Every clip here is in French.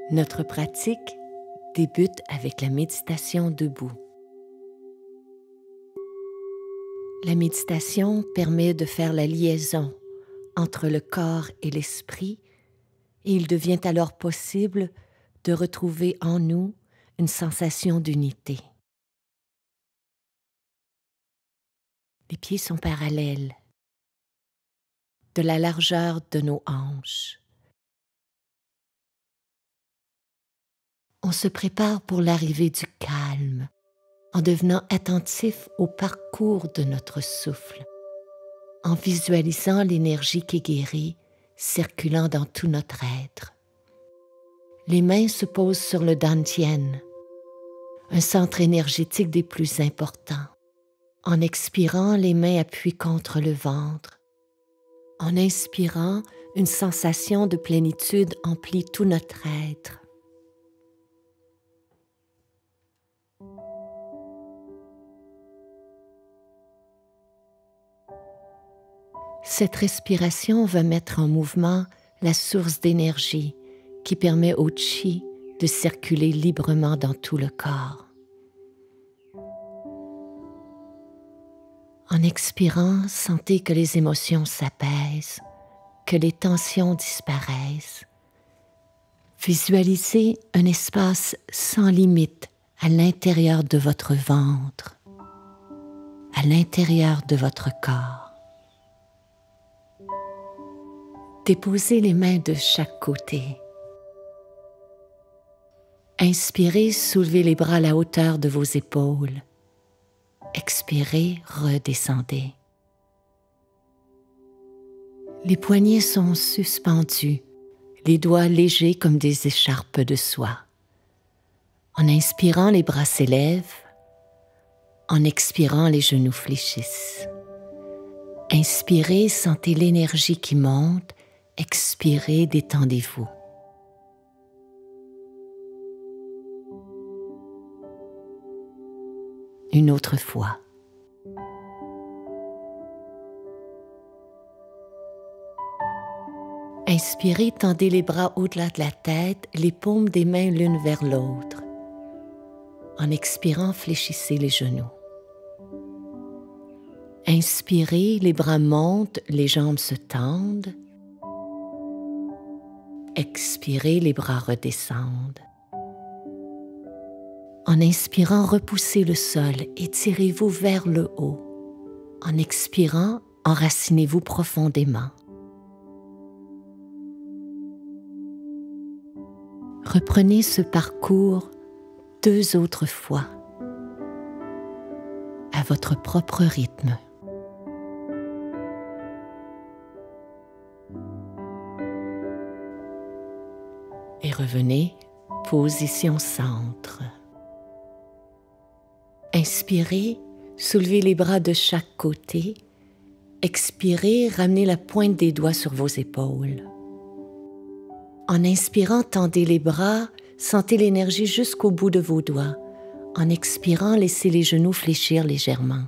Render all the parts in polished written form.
Notre pratique débute avec la méditation debout. La méditation permet de faire la liaison entre le corps et l'esprit et il devient alors possible de retrouver en nous une sensation d'unité. Les pieds sont parallèles, de la largeur de nos hanches. On se prépare pour l'arrivée du calme en devenant attentif au parcours de notre souffle, en visualisant l'énergie qui guérit circulant dans tout notre être. Les mains se posent sur le dantian, un centre énergétique des plus importants. En expirant, les mains appuient contre le ventre. En inspirant, une sensation de plénitude emplit tout notre être. Cette respiration va mettre en mouvement la source d'énergie qui permet au chi de circuler librement dans tout le corps. En expirant, sentez que les émotions s'apaisent, que les tensions disparaissent. Visualisez un espace sans limite à l'intérieur de votre ventre, à l'intérieur de votre corps. Déposez les mains de chaque côté. Inspirez, soulevez les bras à la hauteur de vos épaules. Expirez, redescendez. Les poignets sont suspendus, les doigts légers comme des écharpes de soie. En inspirant, les bras s'élèvent. En expirant, les genoux fléchissent. Inspirez, sentez l'énergie qui monte. Expirez, détendez-vous. Une autre fois. Inspirez, tendez les bras au-delà de la tête, les paumes des mains l'une vers l'autre. En expirant, fléchissez les genoux. Inspirez, les bras montent, les jambes se tendent. Expirez, les bras redescendent. En inspirant, repoussez le sol, étirez-vous vers le haut. En expirant, enracinez-vous profondément. Reprenez ce parcours 2 autres fois, à votre propre rythme. Et revenez, position centre. Inspirez, soulevez les bras de chaque côté. Expirez, ramenez la pointe des doigts sur vos épaules. En inspirant, tendez les bras, sentez l'énergie jusqu'au bout de vos doigts. En expirant, laissez les genoux fléchir légèrement.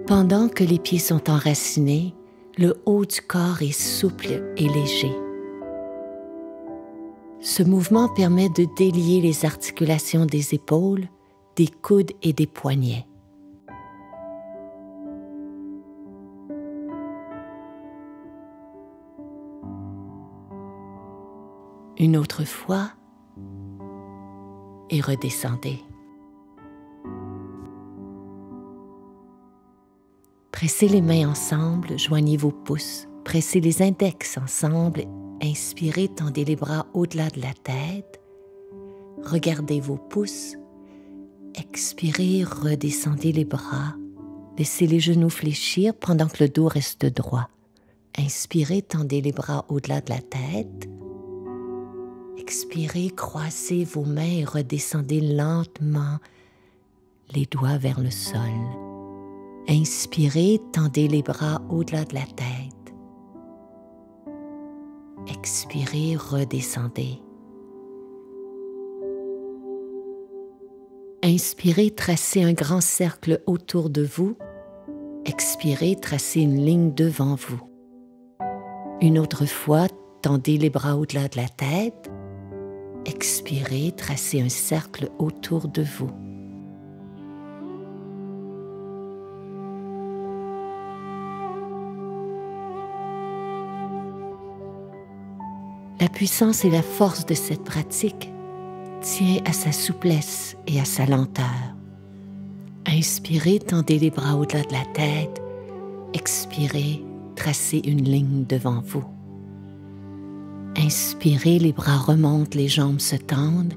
Pendant que les pieds sont enracinés, le haut du corps est souple et léger. Ce mouvement permet de délier les articulations des épaules, des coudes et des poignets. Une autre fois, et redescendez. Pressez les mains ensemble, joignez vos pouces, pressez les index ensemble, inspirez, tendez les bras au-delà de la tête, regardez vos pouces, expirez, redescendez les bras, laissez les genoux fléchir pendant que le dos reste droit. Inspirez, tendez les bras au-delà de la tête, expirez, croisez vos mains et redescendez lentement les doigts vers le sol. Inspirez, tendez les bras au-delà de la tête. Expirez, redescendez. Inspirez, tracez un grand cercle autour de vous. Expirez, tracez une ligne devant vous. Une autre fois, tendez les bras au-delà de la tête. Expirez, tracez un cercle autour de vous. La puissance et la force de cette pratique tient à sa souplesse et à sa lenteur. Inspirez, tendez les bras au-delà de la tête. Expirez, tracez une ligne devant vous. Inspirez, les bras remontent, les jambes se tendent.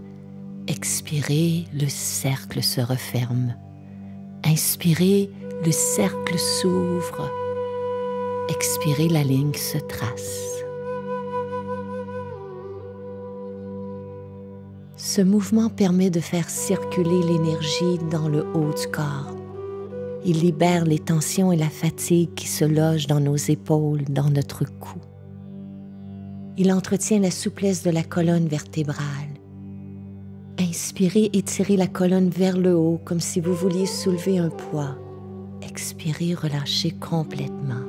Expirez, le cercle se referme. Inspirez, le cercle s'ouvre. Expirez, la ligne se trace. Ce mouvement permet de faire circuler l'énergie dans le haut du corps. Il libère les tensions et la fatigue qui se logent dans nos épaules, dans notre cou. Il entretient la souplesse de la colonne vertébrale. Inspirez, étirez la colonne vers le haut comme si vous vouliez soulever un poids. Expirez, relâchez complètement.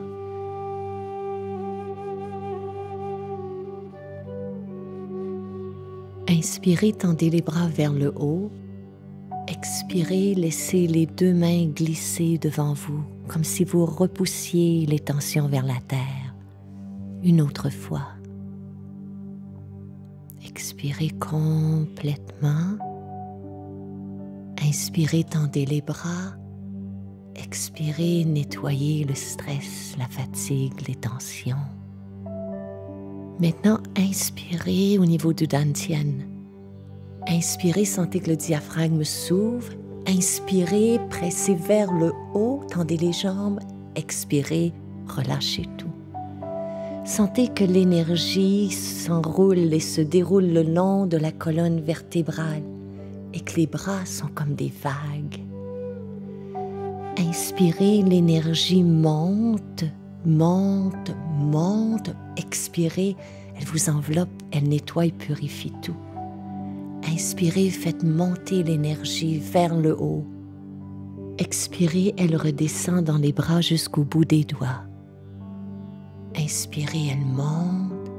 Inspirez, tendez les bras vers le haut. Expirez, laissez les deux mains glisser devant vous, comme si vous repoussiez les tensions vers la terre. Une autre fois. Expirez complètement. Inspirez, tendez les bras. Expirez, nettoyez le stress, la fatigue, les tensions. Maintenant, inspirez au niveau du dantian. Inspirez, sentez que le diaphragme s'ouvre. Inspirez, pressez vers le haut, tendez les jambes. Expirez, relâchez tout. Sentez que l'énergie s'enroule et se déroule le long de la colonne vertébrale et que les bras sont comme des vagues. Inspirez, l'énergie monte, monte, monte. Expirez, elle vous enveloppe, elle nettoie et purifie tout. Inspirez, faites monter l'énergie vers le haut. Expirez, elle redescend dans les bras jusqu'au bout des doigts. Inspirez, elle monte.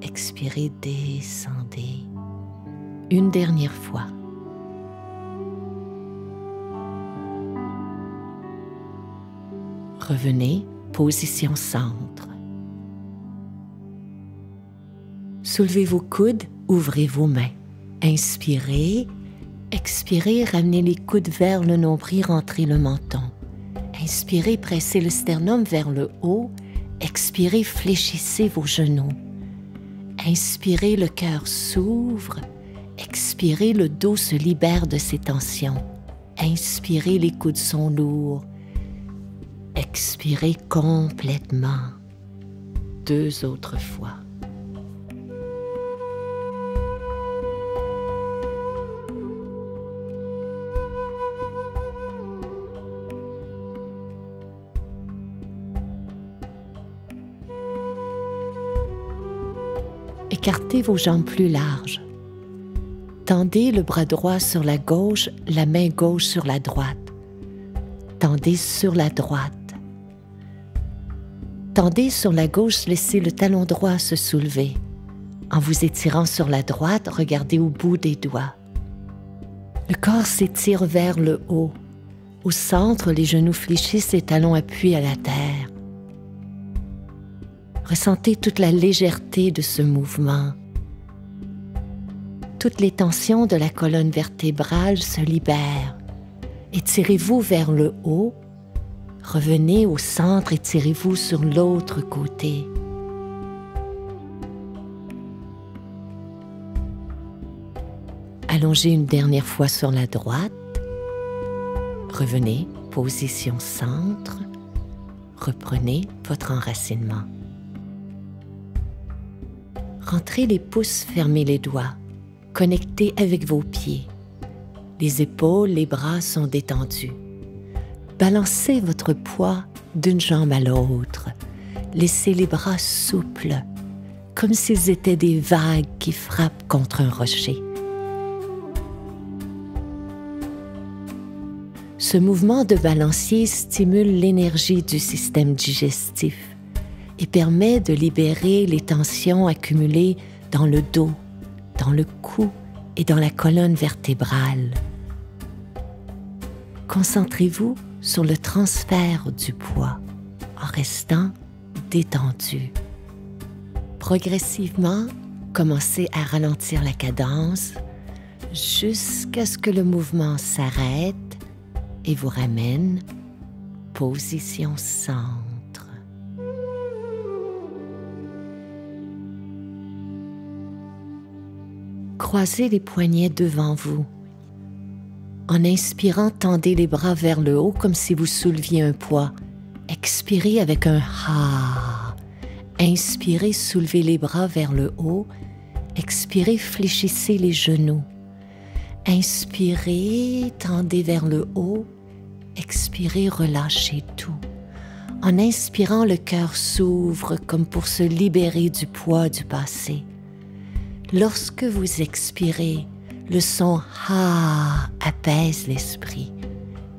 Expirez, descendez. Une dernière fois. Revenez, position centre. Soulevez vos coudes, ouvrez vos mains. Inspirez, expirez, ramenez les coudes vers le nombril, rentrez le menton. Inspirez, pressez le sternum vers le haut. Expirez, fléchissez vos genoux. Inspirez, le cœur s'ouvre. Expirez, le dos se libère de ses tensions. Inspirez, les coudes sont lourds. Expirez complètement. 2 autres fois. Écartez vos jambes plus larges. Tendez le bras droit sur la gauche, la main gauche sur la droite. Tendez sur la droite. Tendez sur la gauche, laissez le talon droit se soulever. En vous étirant sur la droite, regardez au bout des doigts. Le corps s'étire vers le haut. Au centre, les genoux fléchissent, les talons appuient à la terre. Ressentez toute la légèreté de ce mouvement. Toutes les tensions de la colonne vertébrale se libèrent. Étirez-vous vers le haut. Revenez au centre, étirez-vous sur l'autre côté. Allongez une dernière fois sur la droite. Revenez, position centre. Reprenez votre enracinement. Rentrez les pouces, fermez les doigts. Connectez avec vos pieds. Les épaules, les bras sont détendus. Balancez votre poids d'une jambe à l'autre. Laissez les bras souples, comme s'ils étaient des vagues qui frappent contre un rocher. Ce mouvement de balancier stimule l'énergie du système digestif. et permet de libérer les tensions accumulées dans le dos, dans le cou et dans la colonne vertébrale. Concentrez-vous sur le transfert du poids en restant détendu. Progressivement, commencez à ralentir la cadence jusqu'à ce que le mouvement s'arrête et vous ramène position centre. Croisez les poignets devant vous. En inspirant, tendez les bras vers le haut comme si vous souleviez un poids. Expirez avec un « ha ». Inspirez, soulevez les bras vers le haut. Expirez, fléchissez les genoux. Inspirez, tendez vers le haut. Expirez, relâchez tout. En inspirant, le cœur s'ouvre comme pour se libérer du poids du passé. Lorsque vous expirez, le son « ha » apaise l'esprit.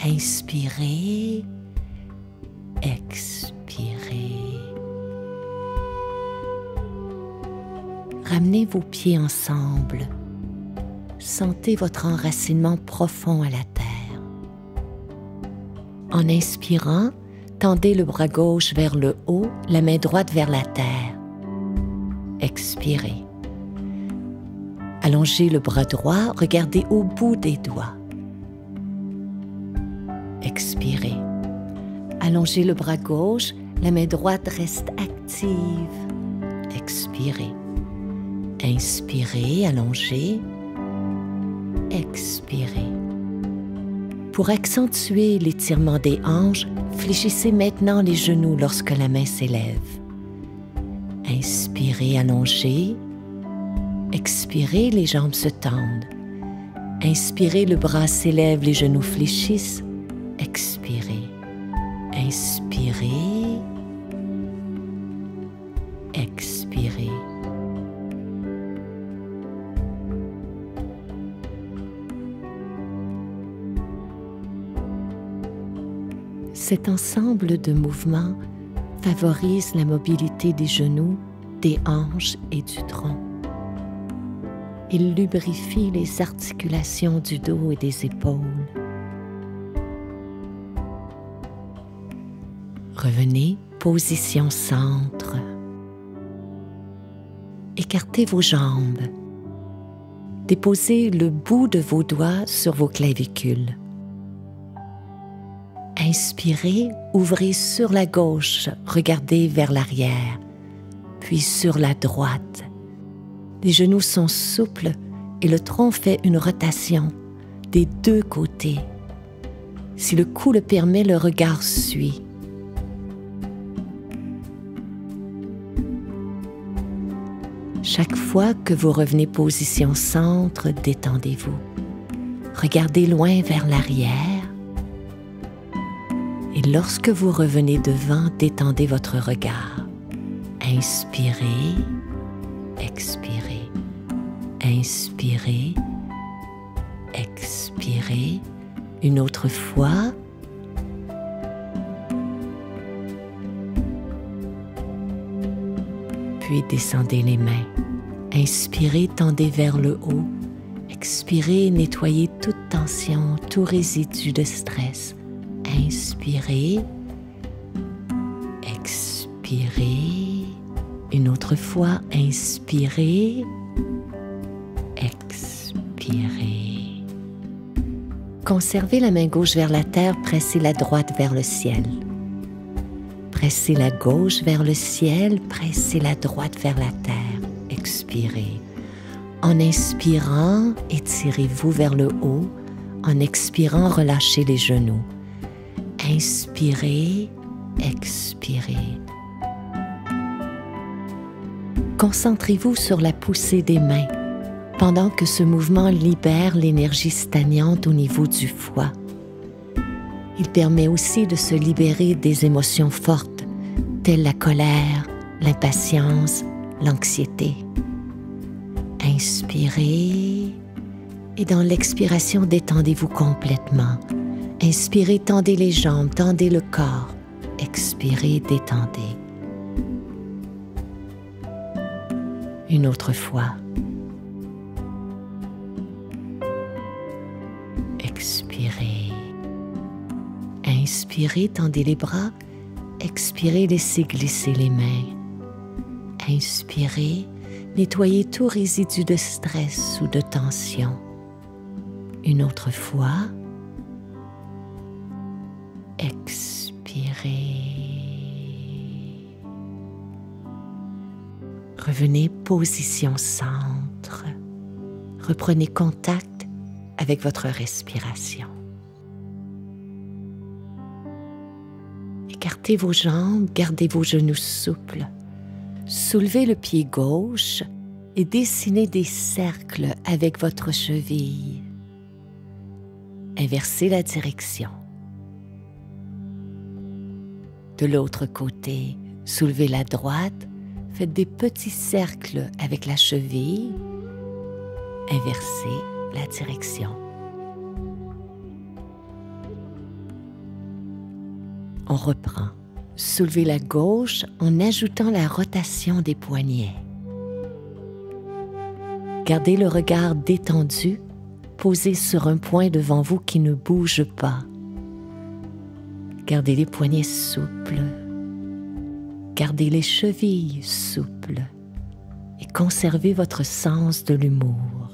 Inspirez, expirez. Ramenez vos pieds ensemble. Sentez votre enracinement profond à la terre. En inspirant, tendez le bras gauche vers le haut, la main droite vers la terre. Expirez. Allongez le bras droit, regardez au bout des doigts. Expirez. Allongez le bras gauche, la main droite reste active. Expirez. Inspirez, allongez. Expirez. Pour accentuer l'étirement des hanches, fléchissez maintenant les genoux lorsque la main s'élève. Inspirez, allongez. Expirez, les jambes se tendent. Inspirez, le bras s'élève, les genoux fléchissent. Expirez. Inspirez. Expirez. Cet ensemble de mouvements favorise la mobilité des genoux, des hanches et du tronc. Il lubrifie les articulations du dos et des épaules. Revenez, position centre. Écartez vos jambes. Déposez le bout de vos doigts sur vos clavicules. Inspirez, ouvrez sur la gauche, regardez vers l'arrière, puis sur la droite. Les genoux sont souples et le tronc fait une rotation des deux côtés. Si le cou le permet, le regard suit. Chaque fois que vous revenez position centre, détendez-vous. Regardez loin vers l'arrière. Et lorsque vous revenez devant, détendez votre regard. Inspirez, expirez. Inspirez, expirez. Une autre fois. Puis descendez les mains. Inspirez, tendez vers le haut. Expirez, nettoyez toute tension, tout résidu de stress. Inspirez, expirez. Une autre fois, inspirez, expirez. Conservez la main gauche vers la terre, pressez la droite vers le ciel. Pressez la gauche vers le ciel, pressez la droite vers la terre. Expirez. En inspirant, étirez-vous vers le haut. En expirant, relâchez les genoux. Inspirez, expirez. Concentrez-vous sur la poussée des mains, pendant que ce mouvement libère l'énergie stagnante au niveau du foie. Il permet aussi de se libérer des émotions fortes, telles la colère, l'impatience, l'anxiété. Inspirez et dans l'expiration, détendez-vous complètement. Inspirez, tendez les jambes, tendez le corps. Expirez, détendez. Une autre fois. Expirez. Inspirez, tendez les bras. Expirez, laissez glisser les mains. Inspirez, nettoyez tout résidu de stress ou de tension. Une autre fois. Expirez. Revenez, position centre. Reprenez contact avec votre respiration. Écartez vos jambes, gardez vos genoux souples. Soulevez le pied gauche et dessinez des cercles avec votre cheville. Inversez la direction. De l'autre côté, soulevez la droite, faites des petits cercles avec la cheville. Inversez la direction. On reprend. Soulevez la gauche en ajoutant la rotation des poignets. Gardez le regard détendu, posé sur un point devant vous qui ne bouge pas. Gardez les poignets souples. Gardez les chevilles souples et conservez votre sens de l'humour.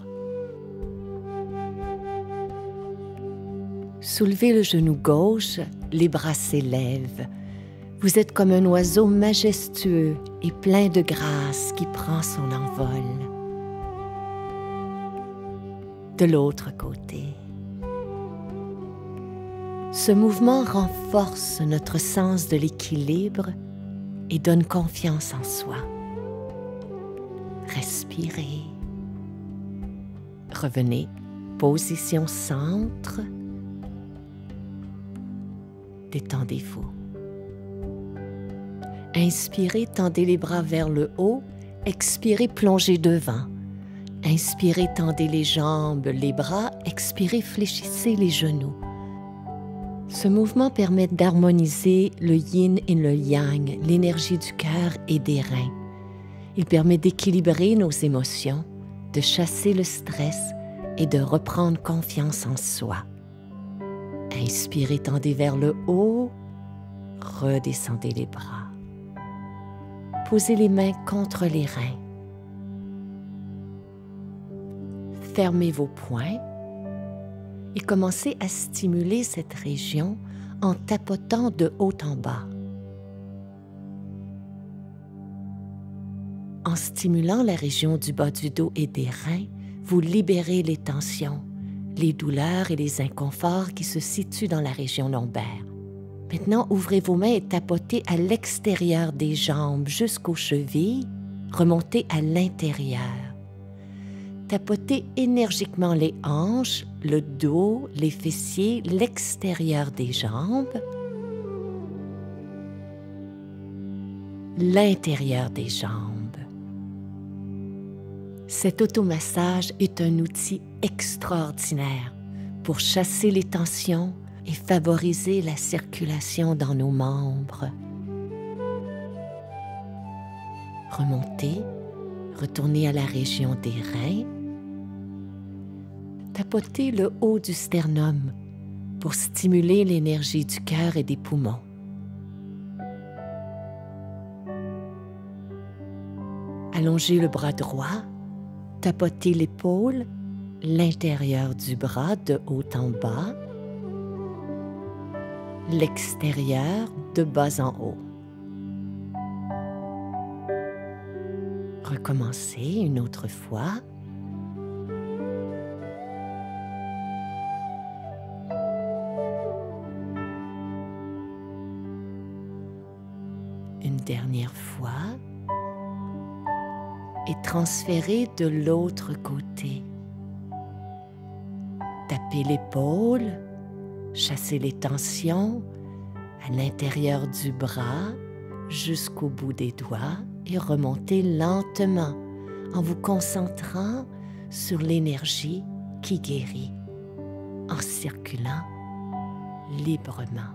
Soulevez le genou gauche, les bras s'élèvent. Vous êtes comme un oiseau majestueux et plein de grâce qui prend son envol. De l'autre côté. Ce mouvement renforce notre sens de l'équilibre et donne confiance en soi. Respirez. Revenez, position centre. Détendez-vous. Inspirez, tendez les bras vers le haut. Expirez, plongez devant. Inspirez, tendez les jambes, les bras. Expirez, fléchissez les genoux. Ce mouvement permet d'harmoniser le yin et le yang, l'énergie du cœur et des reins. Il permet d'équilibrer nos émotions, de chasser le stress et de reprendre confiance en soi. Inspirez, tendez vers le haut, redescendez les bras. Posez les mains contre les reins. Fermez vos poings et commencez à stimuler cette région en tapotant de haut en bas. En stimulant la région du bas du dos et des reins, vous libérez les tensions, les douleurs et les inconforts qui se situent dans la région lombaire. Maintenant, ouvrez vos mains et tapotez à l'extérieur des jambes jusqu'aux chevilles, remontez à l'intérieur. Tapotez énergiquement les hanches, le dos, les fessiers, l'extérieur des jambes, l'intérieur des jambes. Cet automassage est un outil extraordinaire pour chasser les tensions et favoriser la circulation dans nos membres. Remontez, retournez à la région des reins. Tapotez le haut du sternum pour stimuler l'énergie du cœur et des poumons. Allongez le bras droit, tapotez l'épaule, l'intérieur du bras de haut en bas, l'extérieur de bas en haut. Recommencez une autre fois. Une dernière fois. Et transférez de l'autre côté. Tapez l'épaule, chassez les tensions à l'intérieur du bras jusqu'au bout des doigts et remontez lentement en vous concentrant sur l'énergie qui guérit, en circulant librement.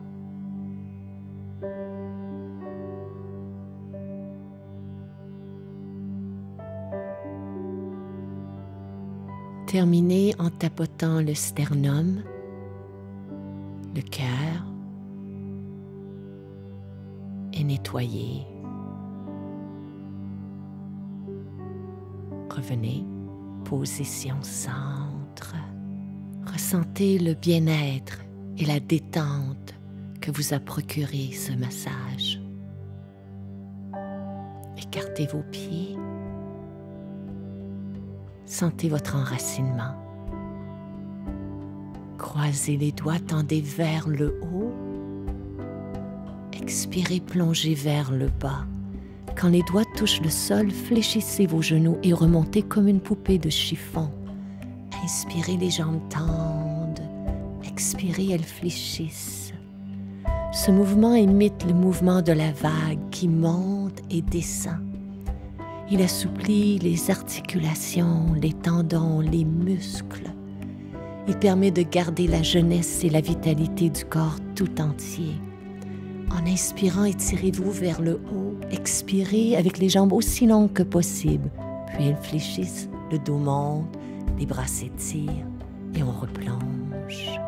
Terminez en tapotant le sternum, le cœur et nettoyez. Revenez, position centre. Ressentez le bien-être et la détente que vous a procuré ce massage. Écartez vos pieds. Sentez votre enracinement. Croisez les doigts, tendez vers le haut. Expirez, plongez vers le bas. Quand les doigts touchent le sol, fléchissez vos genoux et remontez comme une poupée de chiffon. Inspirez, les jambes tendent. Expirez, elles fléchissent. Ce mouvement imite le mouvement de la vague qui monte et descend. Il assouplit les articulations, les tendons, les muscles. Il permet de garder la jeunesse et la vitalité du corps tout entier. En inspirant, étirez-vous vers le haut. Expirez avec les jambes aussi longues que possible. Puis elles fléchissent, le dos monte, les bras s'étirent et on replonge.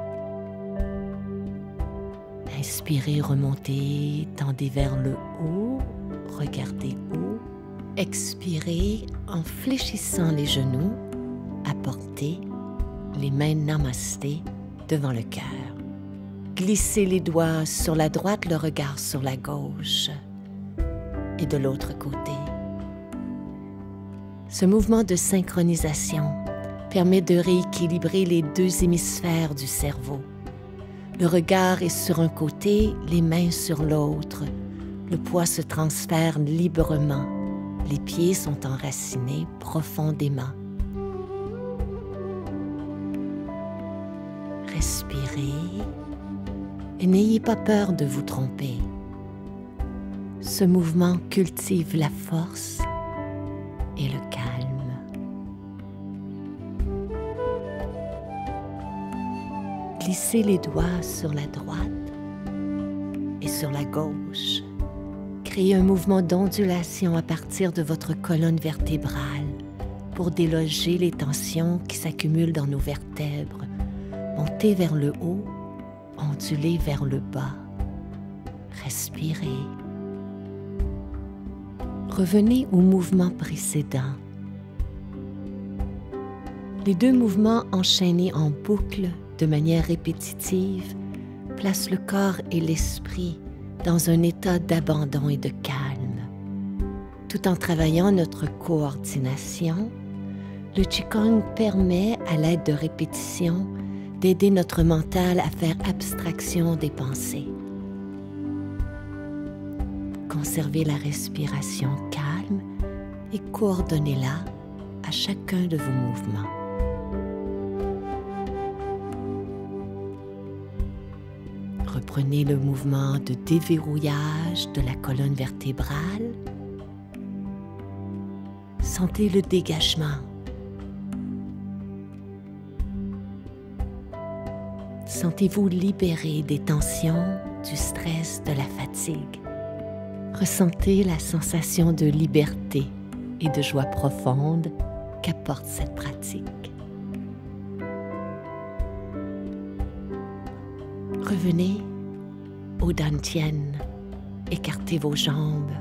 Inspirez, remontez, tendez vers le haut, regardez haut. Expirez en fléchissant les genoux, apportez les mains namasté devant le cœur. Glissez les doigts sur la droite, le regard sur la gauche et de l'autre côté. Ce mouvement de synchronisation permet de rééquilibrer les deux hémisphères du cerveau. Le regard est sur un côté, les mains sur l'autre. Le poids se transfère librement. Les pieds sont enracinés profondément. Respirez et n'ayez pas peur de vous tromper. Ce mouvement cultive la force et le calme. Glissez les doigts sur la droite et sur la gauche. Créez un mouvement d'ondulation à partir de votre colonne vertébrale pour déloger les tensions qui s'accumulent dans nos vertèbres. Montez vers le haut, ondulez vers le bas. Respirez. Revenez au mouvement précédent. Les deux mouvements enchaînés en boucle de manière répétitive placent le corps et l'esprit dans un état d'abandon et de calme. Tout en travaillant notre coordination, le Qigong permet, à l'aide de répétitions, d'aider notre mental à faire abstraction des pensées. Conservez la respiration calme et coordonnez-la à chacun de vos mouvements. Reprenez le mouvement de déverrouillage de la colonne vertébrale. Sentez le dégagement. Sentez-vous libéré des tensions, du stress, de la fatigue. Ressentez la sensation de liberté et de joie profonde qu'apporte cette pratique. Revenez au Dantian. Écartez vos jambes.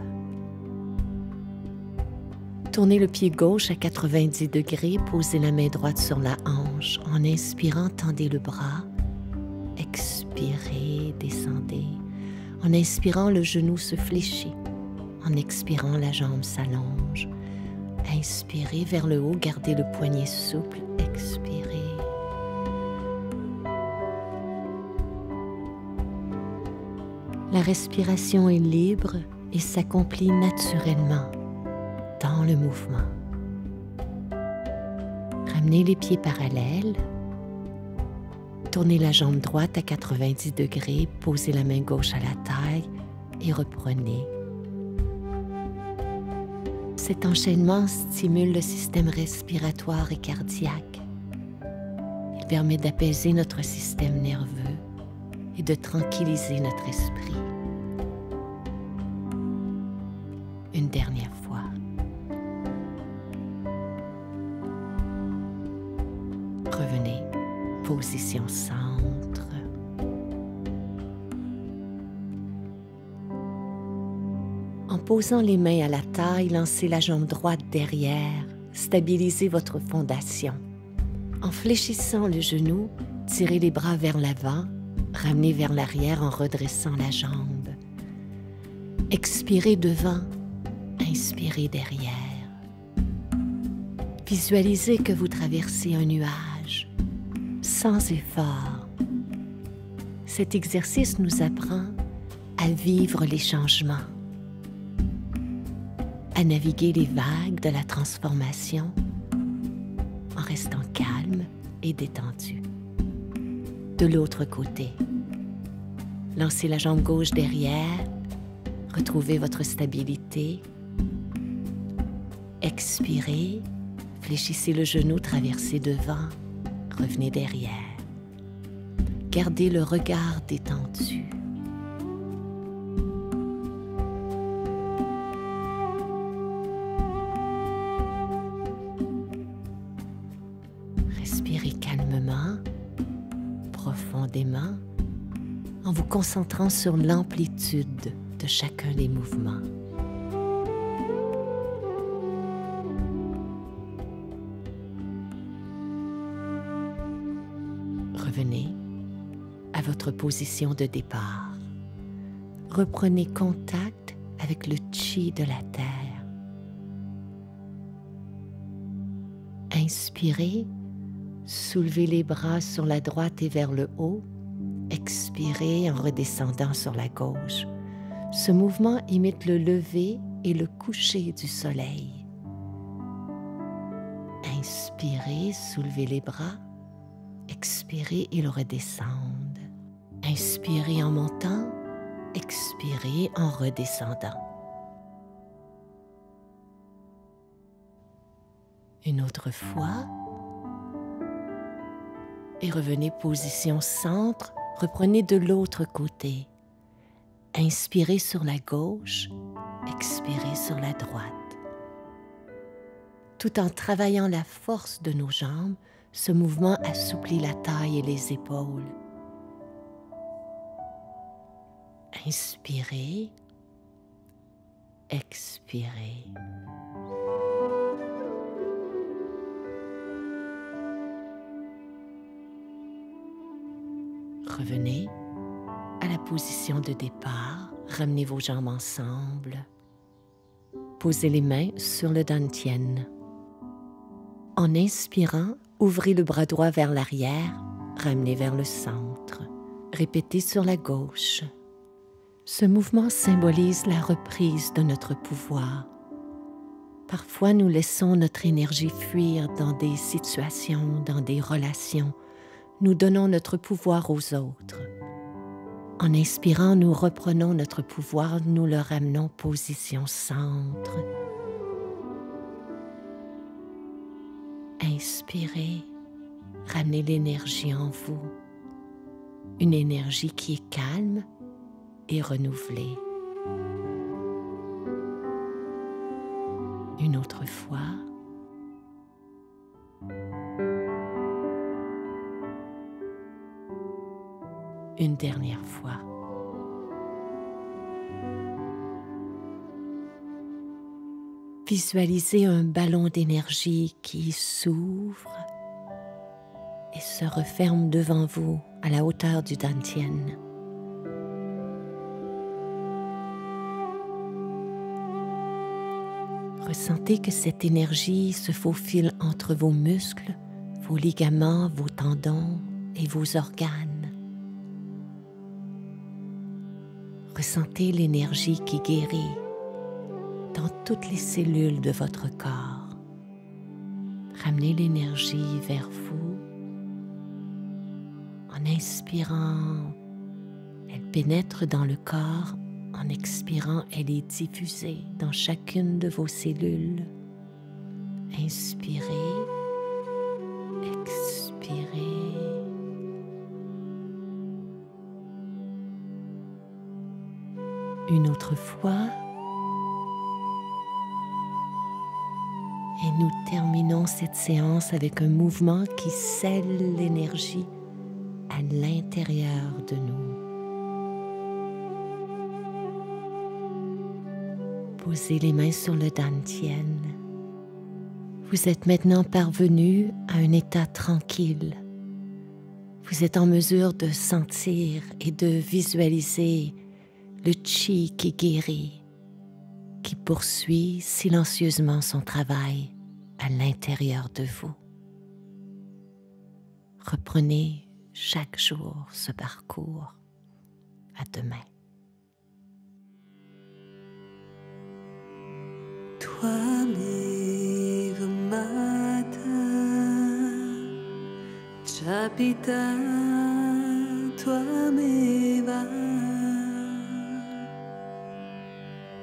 Tournez le pied gauche à 90 degrés, posez la main droite sur la hanche. En inspirant, tendez le bras. Expirez, descendez. En inspirant, le genou se fléchit. En expirant, la jambe s'allonge. Inspirez vers le haut, gardez le poignet souple. Expirez. La respiration est libre et s'accomplit naturellement dans le mouvement. Ramenez les pieds parallèles. Tournez la jambe droite à 90 degrés, posez la main gauche à la taille et reprenez. Cet enchaînement stimule le système respiratoire et cardiaque. Il permet d'apaiser notre système nerveux et de tranquilliser notre esprit. Une dernière fois. position centre. En posant les mains à la taille, lancez la jambe droite derrière, stabilisez votre fondation. En fléchissant le genou, tirez les bras vers l'avant, ramenez vers l'arrière en redressant la jambe. Expirez devant, inspirez derrière. Visualisez que vous traversez un nuage, sans effort. Cet exercice nous apprend à vivre les changements, à naviguer les vagues de la transformation en restant calme et détendu. De l'autre côté, lancez la jambe gauche derrière, retrouvez votre stabilité. Expirez, fléchissez le genou, traversez devant, revenez derrière. Gardez le regard détendu. Respirez calmement, profondément, en vous concentrant sur l'amplitude de chacun des mouvements. Revenez à votre position de départ. Reprenez contact avec le chi de la terre. Inspirez, soulevez les bras sur la droite et vers le haut. Expirez en redescendant sur la gauche. Ce mouvement imite le lever et le coucher du soleil. Inspirez, soulevez les bras. Expirez, ils redescendent. Inspirez en montant, expirez en redescendant. Une autre fois. Et revenez position centre, reprenez de l'autre côté. Inspirez sur la gauche, expirez sur la droite. Tout en travaillant la force de nos jambes, ce mouvement assouplit la taille et les épaules. Inspirez, expirez. Revenez à la position de départ, ramenez vos jambes ensemble. Posez les mains sur le dantian. En inspirant, ouvrez le bras droit vers l'arrière, ramenez vers le centre. Répétez sur la gauche. Ce mouvement symbolise la reprise de notre pouvoir. Parfois, nous laissons notre énergie fuir dans des situations, dans des relations. Nous donnons notre pouvoir aux autres. En inspirant, nous reprenons notre pouvoir, nous le ramenons position centre. Inspirez, ramenez l'énergie en vous. Une énergie qui est calme et renouvelée. Une autre fois. Une dernière fois. Visualisez un ballon d'énergie qui s'ouvre et se referme devant vous à la hauteur du dantian. Ressentez que cette énergie se faufile entre vos muscles, vos ligaments, vos tendons et vos organes. Ressentez l'énergie qui guérit dans toutes les cellules de votre corps. Ramenez l'énergie vers vous. En inspirant, elle pénètre dans le corps. En expirant, elle est diffusée dans chacune de vos cellules. Inspirez, expirez. Une autre fois. Et nous terminons cette séance avec un mouvement qui scelle l'énergie à l'intérieur de nous. Posez les mains sur le dantian. Vous êtes maintenant parvenu à un état tranquille. Vous êtes en mesure de sentir et de visualiser le chi qui guérit, qui poursuit silencieusement son travail à l'intérieur de vous. Reprenez chaque jour ce parcours. À demain. Twameva Mata Chapita Twameva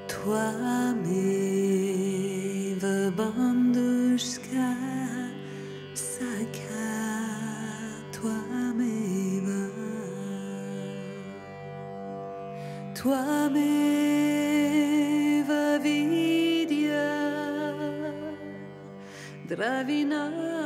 Twameva Bandhushka Saka Twameva Twameva Vidya Dravina